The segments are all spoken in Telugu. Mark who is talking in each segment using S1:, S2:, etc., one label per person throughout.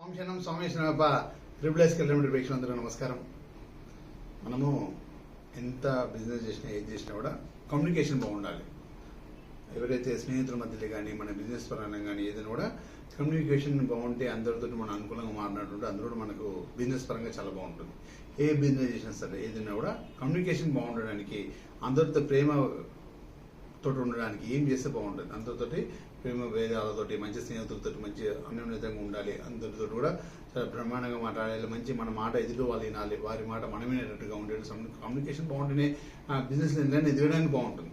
S1: ఓం సోమేశ్వరప్ప ట్రిపుల్ఎస్కి వెళ్ళినటువంటి ప్రేక్షకులందరూ నమస్కారం. మనము ఎంత బిజినెస్ చేసినా ఏది చేసినా కూడా కమ్యూనికేషన్ బాగుండాలి. ఎవరైతే స్నేహితుల మధ్యలో కానీ మన బిజినెస్ పరంగా కానీ ఏదైనా కూడా కమ్యూనికేషన్ బాగుంటే అందరితో మనం అనుకూలంగా మాట్లాడుతుంటే అందరూ మనకు బిజినెస్ పరంగా చాలా బాగుంటుంది. ఏ బిజినెస్ చేసినా సరే ఏదైనా కూడా కమ్యూనికేషన్ బాగుండడానికి, అందరితో ప్రేమ తోటి ఉండడానికి ఏం చేస్తే బాగుంటుంది. అందరితోటి ప్రేమ భేదాలతోటి, మంచి స్నేహితులతో మంచి అన్యోన్యతంగా ఉండాలి. అందరితో కూడా చాలా బ్రహ్మాండంగా మాట్లాడాలి. మంచి మన మాట ఎదురు వాళ్ళు వినాలి, వారి మాట మనం వినేటట్టుగా ఉండేది. కమ్యూనికేషన్ బాగుంటేనే బిజినెస్ ఎందుకంటే ఎదగడానికి బాగుంటుంది.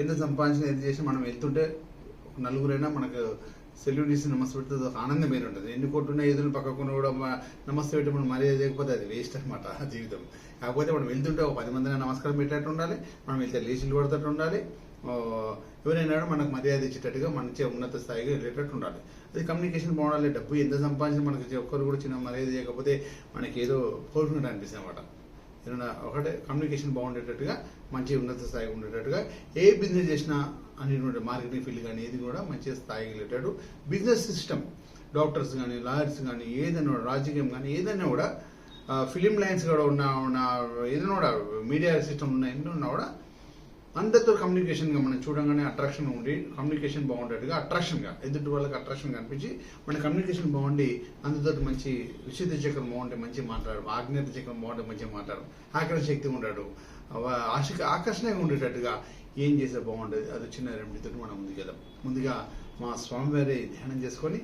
S1: ఎంత సంపాదించిన ఏది చేసినా మనం వెళ్తుంటే ఒక నలుగురైనా మనకు సెల్యూట్ నమస్తే పెడితే ఒక ఆనందం వేరు ఉంటుంది. ఎన్ని కొట్టున్నా ఎదురు పక్కకుండా కూడా నమస్తే పెట్టి మనం మరీ లేకపోతే అది వేస్ట్ అనమాట జీవితం. కాకపోతే మనం వెళ్తుంటే ఒక 10 మందిని నమస్కారం పెట్టేట్టు ఉండాలి, మనం వెళ్తే లేచిలు పడేటట్టు ఉండాలి, ఎవరైనా మనకు మర్యాద ఇచ్చేటట్టుగా మంచిగా ఉన్నత స్థాయిగా వెళ్ళేటట్టు ఉండాలి. అది కమ్యూనికేషన్ బాగుండాలి. డబ్బు ఎంత సంపాదించిన మనకి ఒక్కరు కూడా చిన్న మర్యాద చేయకపోతే మనకి ఏదో కోరుకున్నట్టు అనిపిస్తుంది అనమాట. ఏదైనా ఒకటే కమ్యూనికేషన్ బాగుండేటట్టుగా, మంచి ఉన్నత స్థాయిగా ఉండేటట్టుగా ఏ బిజినెస్ చేసినా అనేటువంటి మార్కెటింగ్ ఫీల్డ్ కానీ ఏది కూడా మంచి స్థాయికి వెళ్ళేటట్టు బిజినెస్ సిస్టమ్, డాక్టర్స్ కానీ లాయర్స్ కానీ ఏదైనా రాజకీయం కానీ ఏదైనా కూడా ఫిలిం లైన్స్ కూడా ఉన్న ఏదైనా కూడా మీడియా సిస్టమ్ ఉన్న ఎన్ని ఉన్నా కూడా అందరితో కమ్యూనికేషన్గా మనం చూడంగానే అట్రాక్షన్ ఉండి కమ్యూనికేషన్ బాగుండేట్టుగా అట్రాక్షన్గా ఎదుటి వాళ్ళకి అట్రాక్షన్ కనిపించి మన కమ్యూనికేషన్ బాగుండి అందరితో మంచి విశుద్ధ చక్రం బాగుంటే మంచి మాట్లాడు, ఆజ్ఞాత చక్రం బాగుంటే మంచిగా మాట్లాడు, ఆకర్షణ శక్తి ఉంటాడు, ఆకర్షణగా ఉండేటట్టుగా ఏం చేస్తే బాగుంటుంది. అది చిన్న రెమెడీతో మనం ముందుకెళ్దాం. ముందుగా మా స్వామివారి ధ్యానం చేసుకొని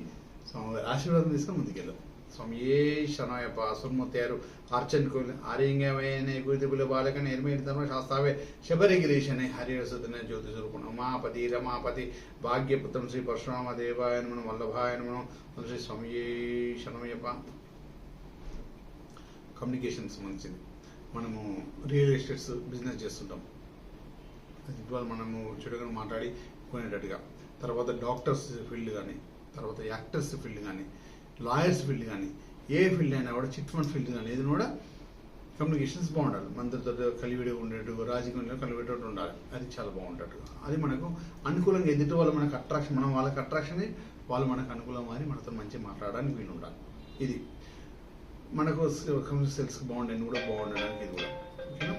S1: స్వామివారి ఆశీర్వాదం తీసుకొని ముందుకెళ్దాం. స్వామియే శరణయ్యప్ప సున్ముత్యారు అర్చన్కు ఆర్యంగమైన గురితిపుల బాలక నిర్మీడితమ శాస్త్రావే శబరిగిరీశనే హరివసుతనే జ్యోతి స్వరూపం ఉమాపతి రమాపతి భాగ్యపుత్రం శ్రీ పరశురామ దేవాయన మనం వల్లభాయన మనం శ్రీ స్వామియే శరణయ్యప్ప. కమ్యూనికేషన్ సంబంధించింది. మనము రియల్ ఎస్టేట్స్ బిజినెస్ చేస్తుంటాం. ఇవాళ మనము చెడుగా మాట్లాడి కొనేటట్టుగా, తర్వాత డాక్టర్స్ ఫీల్డ్ కానీ, తర్వాత యాక్టర్స్ ఫీల్డ్ కానీ, లాయర్స్ ఫీల్డ్ కానీ, ఏ ఫీల్డ్ అయినా కూడా చిట్ ఫండ్ ఫీల్డ్ కానీ ఏదైనా కూడా కమ్యూనికేషన్స్ బాగుండాలి. మందరితో కలివిడి ఉండేట్టు, రాజకీయంలో కలివేటట్టు ఉండాలి. అది చాలా బాగుంటట్టు. అది మనకు అనుకూలంగా ఎదుటి వాళ్ళు మనకు అట్రాక్షన్, మనం వాళ్ళకి అట్రాక్షన్, వాళ్ళు మనకు అనుకూలంగా మారి మనతో మంచిగా మాట్లాడడానికి వీలు ఉండాలి. ఇది మనకు సేల్స్ బాగుండేది కూడా బాగుండడానికి ఇది కూడా ఓకేనా.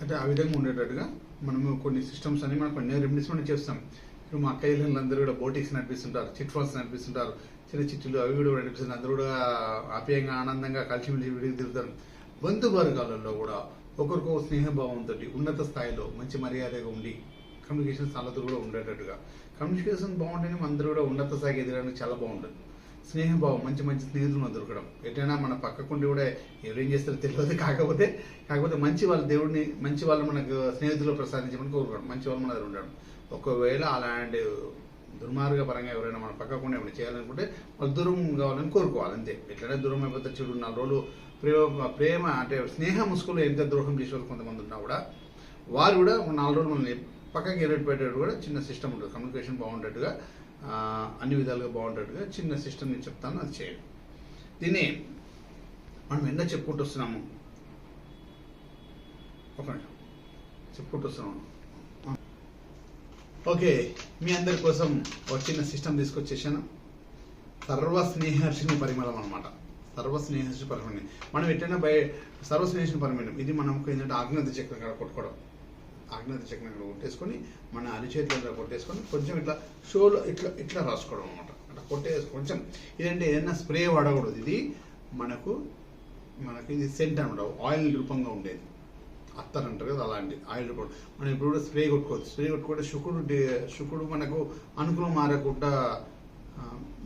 S1: అంటే ఆ విధంగా ఉండేటట్టుగా మనము కొన్ని సిస్టమ్స్ అని మనం కొన్ని రెమెడీస్ మనం చేస్తాం. ఇప్పుడు మా అక్కయ్యలందరూ కూడా బోటిక్స్ నడిపిస్తుంటారు, చిట్ ఫండ్స్ నడిపిస్తుంటారు, చిన్న చిట్టులు అవి కూడా నడిపిస్తుంటారు. అందరూ కూడా ఆప్యాయంగా ఆనందంగా కలిసిమెలిసి విడిగి తిరుగుతారు. బంధు వర్గాలలో కూడా ఒకరికొక స్నేహభావంతో ఉన్నత స్థాయిలో మంచి మర్యాదగా ఉండి కమ్యూనికేషన్ చాలా కూడా ఉండేటట్టుగా, కమ్యూనికేషన్ బాగుంటేనే అందరూ కూడా ఉన్నత స్థాయికి ఎదగడానికి చాలా బాగుంటుంది. స్నేహభావం, మంచి మంచి స్నేహితులు మనం దొరకడం, ఎటైనా మన పక్కకుండి కూడా ఎవరేం చేస్తారో తెలియదు. కాకపోతే మంచి వాళ్ళ దేవుడిని, మంచి వాళ్ళు మనకు స్నేహితులు ప్రసాదించమని కోరుకోవడం, మంచి వాళ్ళు మన దగ్గర ఉండడం. ఒకవేళ అలాంటి దుర్మార్గ పరంగా ఎవరైనా మన పక్కకుండా ఏమైనా చేయాలనుకుంటే వాళ్ళు దూరం కావాలని కోరుకోవాలి అంతే. ఎట్లయినా దూరం అయిపోతే చెడు 4 రోజులు ప్రేమ అంటే స్నేహ ముసుగులో ఎంత ద్రోహం చేసే వాళ్ళు కొంతమంది ఉన్నా కూడా వారు కూడా 4 రోజులు మనల్ని పక్కకి ఎరపెట్టేట్టు కూడా చిన్న సిస్టమ్ ఉంటుంది. కమ్యూనికేషన్ బాగుండేట్టుగా, అన్ని విధాలుగా బాగుండేట్టుగా చిన్న సిస్టమ్ నేను చెప్తాను, అది చేయండి. దీన్ని మనం ఎన్నో చెప్పుకుంటూ వస్తున్నాము. ఒక నిమిషం చెప్పుకుంటూ వస్తున్నాము. ఓకే, మీ అందరి కోసం ఒక చిన్న సిస్టమ్ తీసుకొచ్చేసాను. సర్వస్నేహర్షిని పరిమళం అనమాట. సర్వస్నేహర్షి పరిమళం మనం ఎట్టైనా సర్వస్నేహర్షిని పరిమళం ఇది మనకు ఏంటంటే ఆజ్ఞాత చక్రం ఇక్కడ కొట్టుకోవడం. ఆజ్ఞాత చక్రం ఇక్కడ కొట్టేసుకొని మన అరిచేతులు కొట్టేసుకొని కొంచెం ఇట్లా షోలో ఇట్లా రాసుకోవడం అనమాట. అట్లా కొట్టేసి కొంచెం ఇదంటే ఏదైనా స్ప్రే వాడకూడదు. ఇది మనకు ఇది సెంట్ అనమాట, ఆయిల్ రూపంగా ఉండేది. అత్తర్ అంటారు కదా, అలాంటి ఆయిల్ రూపం. మనం ఇప్పుడు కూడా స్ప్రే కొట్టుకోవచ్చు. స్ప్రే కొట్టుకుంటే శుకుడు మనకు అనుకూలం మారకుండా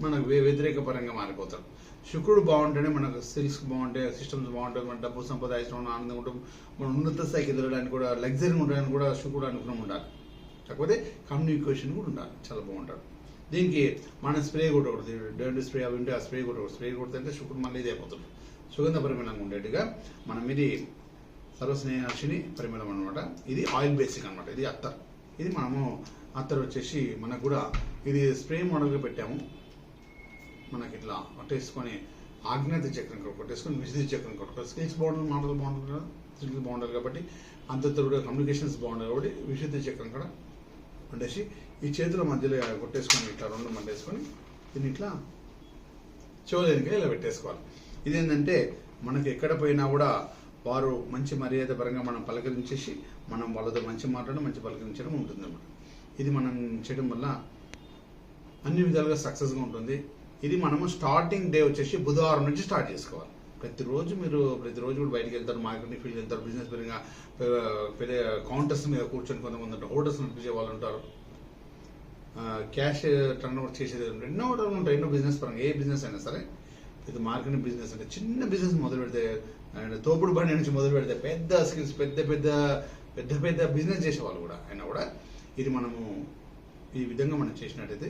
S1: మనకు వ్యతిరేక పరంగా మారిపోతాడు. శుక్రుడు బాగుంటేనే మనకు సిల్క్స్ బాగుంటాయి, సిస్టమ్స్ బాగుంటాయి, మన డబ్బు సంపాదించడం ఆనందంగా ఉంటాం, మన ఉన్నత స్థాయికి ఎదగడానికి కూడా, లగ్జరీ ఉండడానికి కూడా శుక్రుడు అనుకూలం ఉండాలి. కాకపోతే కమ్యూనికేషన్ కూడా ఉండాలి, చాలా బాగుంటాడు. దీనికి మన స్ప్రే కొట్టకూడదు, డర్టీ స్ప్రే అవి ఉంటే ఆ స్ప్రే కొట్టకూడదు. స్ప్రే కొడితే శుక్రుడు మళ్ళీ ఇది అయిపోతుంది. సుగంధ పరిమళంగా ఉండేట్టుగా మనం ఇది సర్వస్నేహర్షిని పరిమళం అనమాట. ఇది ఆయిల్ బేసిక్ అనమాట. ఇది అత్తర్. ఇది మనము అత్తర్ వచ్చేసి మనకు కూడా ఇది స్ప్రే మోడల్గా పెట్టాము. మనకి ఇట్లా పట్టేసుకొని ఆజ్ఞాత చక్రం కొట్టేసుకొని విశుద్ధి చక్రం కొట్టుకోవాలి. స్కిల్స్ బాగుండాలి, మాటలు బాగుండాలి కదా, స్కిల్స్ బాగుండాలి కాబట్టి అంతతో కూడా కమ్యూనికేషన్స్ బాగుండాలి కాబట్టి విశుద్ధి చక్రం కూడా వండేసి ఈ చేతుల మధ్యలో కొట్టేసుకొని ఇట్లా రెండు మండేసుకొని దీన్ని ఇట్లా చెవులేనిగా ఇలా పెట్టేసుకోవాలి. ఇదేంటంటే మనకి ఎక్కడ పోయినా కూడా వారు మంచి మర్యాద పరంగా మనం పలకరించేసి మనం వాళ్ళతో మంచి మాట్లాడడం, మంచి పలకరించడం ఉంటుందన్నమాట. ఇది మనం చేయడం వల్ల అన్ని విధాలుగా సక్సెస్గా ఉంటుంది. ఇది మనము స్టార్టింగ్ డే వచ్చేసి బుధవారం నుంచి స్టార్ట్ చేసుకోవాలి. ప్రతిరోజు కూడా బయటికి వెళ్తారు, మార్కెటింగ్ ఫీల్డ్ వెళ్తారు, బిజినెస్ పరంగా కౌంటర్స్ మీద కూర్చొని కొంతమంది ఉంటారు, హోటల్స్ నడిపించే వాళ్ళు ఉంటారు, క్యాష్ టర్న్ ఓవర్ చేసేది ఉంటాయి, ఎన్నో ఉంటాయి. ఎన్నో బిజినెస్ పరంగా ఏ బిజినెస్ అయినా సరే, ఇది మార్కెటింగ్ బిజినెస్ అంటే చిన్న బిజినెస్ మొదలు పెడితే, తోపుడు బండి నుంచి మొదలు పెడితే పెద్ద స్కిల్స్ పెద్ద బిజినెస్ చేసేవాళ్ళు కూడా అయినా కూడా ఇది మనము ఈ విధంగా మనం చేసినట్టయితే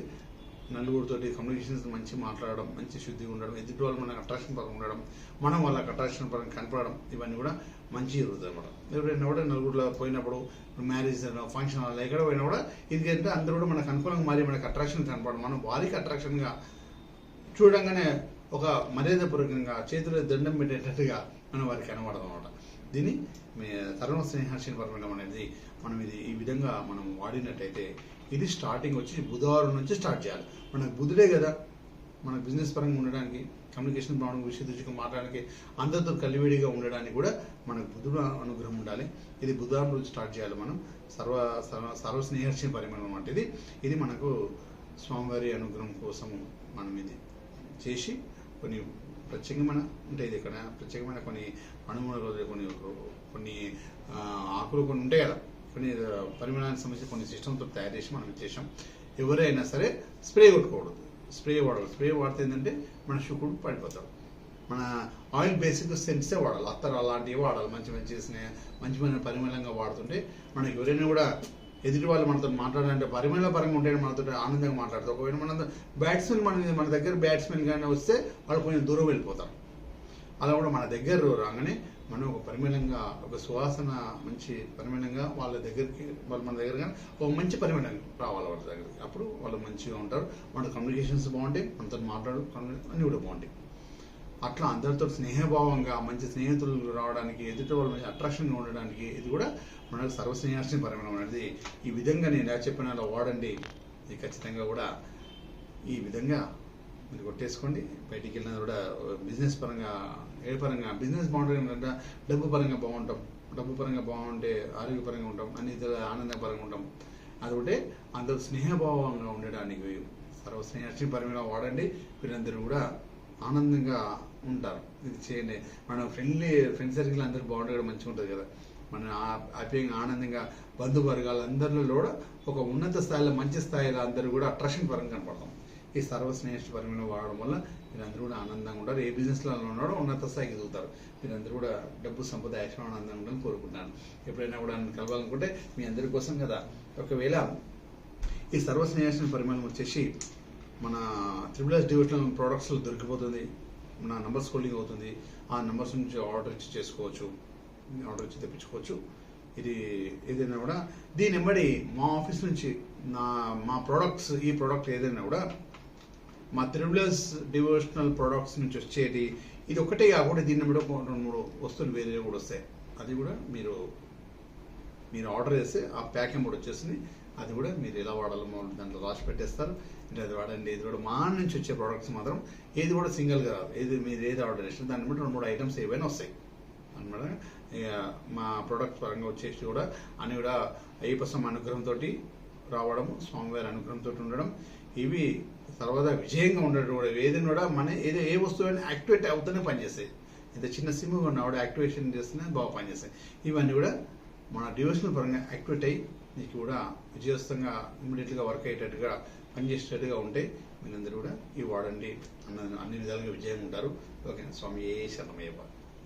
S1: నలుగురితోటి కమ్యూనికేషన్స్ మంచి మాట్లాడడం, మంచి శుద్ధిగా ఉండడం, ఎదుటి వాళ్ళు మనకు అట్రాక్షన్ పరంగా ఉండడం, మనం వాళ్ళకి అట్రాక్షన్ పరంగా కనపడడం, ఇవన్నీ కూడా మంచి జరుగుతుంది అనమాట. ఎవరైనా కూడా నలుగురిలో పోయినప్పుడు మ్యారేజ్ ఫంక్షన్ అలా ఎక్కడ పోయినా కూడా ఇది అంటే అందరూ కూడా మనకు అనుకూలంగా మారి మనకు అట్రాక్షన్ కనపడడం, మనం వారికి అట్రాక్షన్గా చూడంగానే ఒక మర్యాదపూర్వకంగా చేతులు దండం పెట్టేటట్టుగా మనం వారికి కనబడదాం అనమాట. దీన్ని సర్వ స్నేహశీలపరమైన అనేది మనం ఈ విధంగా మనం వాడినట్టయితే ఇది స్టార్టింగ్ వచ్చి బుధవారం నుంచి స్టార్ట్ చేయాలి. మనకు బుధుడే కదా మన బిజినెస్ పరంగా ఉండడానికి, కమ్యూనికేషన్ బాగుండడానికి, విషయ మాట్లాడడానికి, అందరితో కలివిడిగా ఉండడానికి కూడా మనకు బుధుడు అనుగ్రహం ఉండాలి. ఇది బుధవారం రోజు స్టార్ట్ చేయాలి. మనం సర్వ స్నేహర్షణ పరిమాణం అంటే ఇది మనకు స్వామివారి అనుగ్రహం కోసం మనం ఇది చేసి కొన్ని ప్రత్యేకమైన ఉంటాయి. ఇది ఇక్కడ ప్రత్యేకమైన కొన్ని అణువులు, కొన్ని ఆకులు కొన్ని ఉంటాయి కదా, కొన్ని పరిమాణానికి సంబంధించి కొన్ని సిస్టమ్తో తయారు చేసి మనం ఇచ్చేసాం. ఎవరైనా సరే స్ప్రే కొట్టుకోకూడదు, స్ప్రే వాడాలి. స్ప్రే వాడితే ఏంటంటే మన శుకుడు పడిపోతాడు. మన ఆయిల్ బేసిక్ సెంట్సే వాడాలి, అత్తరు అలాంటివి వాడాలి. మంచి పరిమళంగా వాడుతుంటే మనకి ఎవరైనా కూడా ఎదుటి వాళ్ళు మనతో మాట్లాడాలంటే పరిమళ పరంగా ఉంటే మనతో ఆనందంగా మాట్లాడతారు. ఒకవేళ మన దగ్గర బ్యాట్స్మెన్ కానీ వస్తే వాళ్ళు కొంచెం దూరం వెళ్ళిపోతారు. అలా కూడా మన దగ్గర రాగానే మనం ఒక పరిమళంగా, ఒక సువాసన మంచి పరిమళంగా వాళ్ళ మన దగ్గర కానీ ఒక మంచి పరిమళం రావాలి వాళ్ళ దగ్గరికి. అప్పుడు వాళ్ళు మంచిగా ఉంటారు, మన కమ్యూనికేషన్స్ బాగుంటాయి, మనతో అన్నీ కూడా బాగుంటాయి. అట్లా అందరితో స్నేహభావంగా మంచి స్నేహితులు రావడానికి, ఎదుటి వాళ్ళు మంచి అట్రాక్షన్గా ఉండడానికి ఇది కూడా మనకు సర్వస్నేహార్షణ పరిమాణం అనేది. ఈ విధంగా నేను ఎలా చెప్పిన అలా వాడండి. ఇది ఖచ్చితంగా కూడా ఈ విధంగా మీరు కొట్టేసుకోండి. బయటికి వెళ్ళినా కూడా బిజినెస్ పరంగా బిజినెస్ బాగుంటుంది, డబ్బు పరంగా బాగుంటాం, డబ్బు పరంగా బాగుంటే ఆరోగ్యపరంగా ఉంటాం, అన్ని ఆనందపరంగా ఉంటాం. అదొకటే అందరూ స్నేహభావంగా ఉండడానికి సర్వస్నేహార్షణ పరిమాణం వాడండి. వీరందరూ కూడా ఆనందంగా ఉంటారు. ఇది చేయండి. మనం ఫ్రెండ్ సర్కిల్ అందరూ బాగుంటే మంచిగా ఉంటుంది కదా. మన హ్యాపీగా ఆనందంగా బంధువర్గాలు అందరిలో కూడా ఒక ఉన్నత స్థాయిలో మంచి స్థాయిలో అందరూ కూడా అట్రాక్షన్ పరంగా కనపడతాం. ఈ సర్వస్నేహ పరిమాణం వాడడం వల్ల మీరందరూ కూడా ఆనందంగా ఉంటారు. ఏ బిజినెస్లో ఉన్నాడో ఉన్నత స్థాయికి ఎదుగుతారు. మీరందరూ కూడా డబ్బు సంపద ఐశ్వర్యం ఆనందంగా ఉండాలని కోరుకుంటున్నాను. ఎప్పుడైనా కూడా కలవాలనుకుంటే మీ అందరి కోసం కదా. ఒకవేళ ఈ సర్వస్నేహ పరిమాణం వచ్చేసి మన త్రిబుల్ డివిజనల్ ప్రోడక్ట్స్లో దొరికిపోతుంది. మన నంబర్స్ హోల్డింగ్ అవుతుంది. ఆ నంబర్స్ నుంచి ఆర్డర్ ఇచ్చి చేసుకోవచ్చు, ఆర్డర్ ఇచ్చి తెప్పించుకోవచ్చు. ఇది ఏదైనా కూడా దీని వెంబడి మా ఆఫీస్ నుంచి మా ప్రోడక్ట్స్, ఈ ప్రోడక్ట్ ఏదైనా కూడా మా త్రిబుల్ డివోషనల్ ప్రోడక్ట్స్ నుంచి వచ్చేది ఇది ఒకటే కాకుండా దీన్ని కూడా 2-3 వస్తువులు వేరే కూడా వస్తాయి. అది కూడా మీరు ఆర్డర్ చేస్తే ఆ ప్యాకింగ్ కూడా వచ్చేసింది. అది కూడా మీరు ఎలా వాడాలో దాంట్లో రాసి పెట్టేస్తారు. అది వాడండి. ఇది కూడా మా నుంచి వచ్చే ప్రోడక్ట్స్ మాత్రం ఏది కూడా సింగిల్గా రాదు. మీరు ఏది ఆర్డర్ చేస్తే దాన్ని బట్టి 2-3 ఐటమ్స్ ఏవైనా వస్తాయి అనమాట. మా ప్రోడక్ట్ పరంగా వచ్చేసి కూడా అన్ని కూడా అయ్యప్ప అనుగ్రహంతో రావడం, స్వామివారి అనుగ్రహంతో ఉండడం, ఇవి సర్వదా విజయంగా ఉండడం కూడా. ఏదైనా కూడా ఏ వస్తువు అయినా యాక్టివేట్ అవుతూనే పనిచేస్తాయి. ఇంత చిన్న సిమ్ ఉన్న కూడా యాక్టివేషన్ చేస్తేనే బాగా పనిచేస్తాయి. ఇవన్నీ కూడా మన డివోషనల్ పరంగా యాక్టివేట్ అయ్యి మీకు కూడా విజయవంతంగా ఇమ్మీడియట్గా వర్క్ అయ్యేటట్టుగా పనిచేసేటట్టుగా ఉంటాయి. మీరందరూ కూడా ఇవి వాడండి. అన్ని విధాలుగా విజయంగా ఉంటారు. ఓకే, స్వామి ఏ శరణమయ్యప్ప.